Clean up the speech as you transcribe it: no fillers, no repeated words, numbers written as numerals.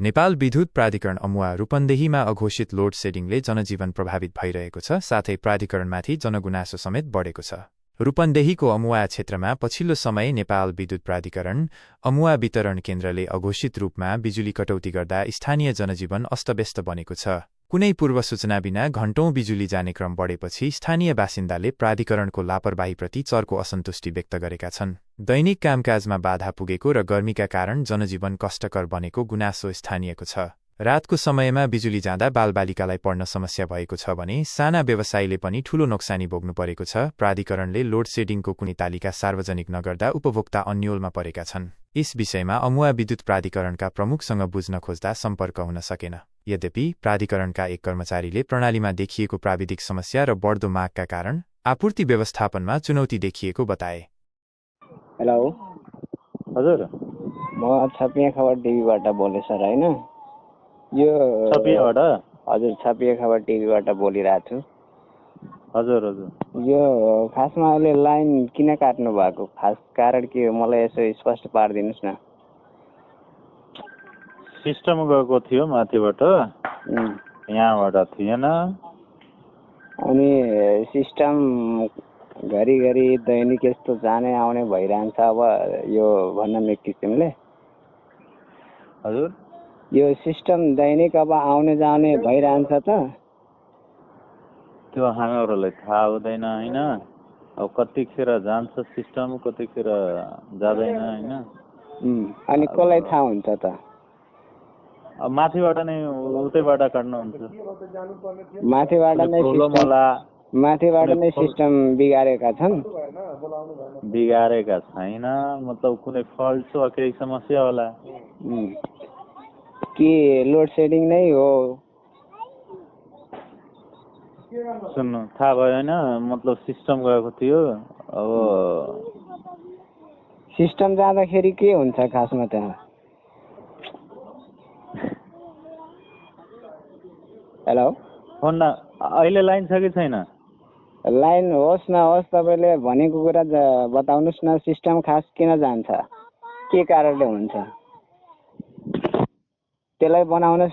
नेपाल विद्युत प्राधिकरण अमुवा रूपन्देहीमा अघोषित लोड सेडिङले जनजीवन प्रभावित भइरहेको छ, साथै प्राधिकरणमाथि जनगुनासो समेत बढेको छ। रूपन्देहीको अमुवा क्षेत्रमा पछिल्लो समय नेपाल विद्युत प्राधिकरण अमुवा वितरण केन्द्रले अघोषित रूपमा बिजुली कटौती गर्दा स्थानीय जनजीवन अस्तव्यस्त बनेको छ। कुनै पूर्व सूचना बिना घण्टौं बिजुली जाने क्रम बढेपछि स्थानीय बासिन्दाले प्राधिकरणको लापरवाहीप्रति चर्को असन्तुष्टि व्यक्त गरेका छन्। दैनिक कामकाजमा बाधा पुगेको र गर्मीका कारण जनजीवन कष्टकर बनेको गुनासो स्थानीयको छ। रातको समयमा बिजुली जाँदा बालबालिकालाई पढ्न समस्या भएको छ भने साना व्यवसायीले पनि ठूलो नोक्सानी भोग्नु परेको छ। प्राधिकरणले लोड सेडिङको कुनै तालिका सार्वजनिक नगर्दा उपभोक्ता अन्योलमा परेका छन्। यस विषयमा अमुवा विद्युत प्राधिकरणका प्रमुखसँग बुझ्न खोज्दा सम्पर्क हुन सकेन। यद्यपि प्राधिकरणका एक कर्मचारीले प्रणालीमा देखिएको प्राविधिक समस्या र बढ्दो मागका कारण आपूर्ति व्यवस्थापनमा चुनौती देखिएको बताए। हेलो हजुर, म छपिया खबर टिभीबाट बोले सर होइन? यो छपियाबाट? हजुर, छपिया खबर टिभीबाट बोलिरहेको छु। हजुर हजुर, यो खासमा अहिले लाइन किन काट्नु भएको, खास कारण के हो, मलाई यसो स्पष्ट पारिदिनुहोस् न। सिस्टम गएको थियो माथिबाट, यहाँबाट थिएन। अनि सिस्टम घरिघरि दैनिक यस्तो जाने आउने भइरहन्छ। अब यो भन्न मिल्ने किसिमले हजुर, यो सिस्टम दैनिक अब आउने जाने भइरहन्छ त? त्यो हामीहरूलाई थाहा हुँदैन होइन। अब कतिखेर जान्छ सिस्टम, कतिखेर जाँदैन होइन। अनि कसलाई थाहा हुन्छ त? अब माथिबाट नै उतैबाट काट्नुहुन्छ। माथिबाट नै सिस्टम बिगारेका छन्। बिगारेका छैन, मतलब कुनै फल्ट छ, केही समस्या होला कि लोड सेडिङ नै हो? सुन्नु थाहा भएन, मतलब सिस्टम गएको थियो। अब सिस्टम जाँदाखेरि के हुन्छ खासमा त्यहाँ? हेलो, फोन अहिले लाइन छ कि छैन? लाइन होस् नहोस् तपाईँले भनेको कुरा बताउनुहोस् न। सिस्टम खास किन जान्छ, के कारणले हुन्छ, त्यसलाई बनाउन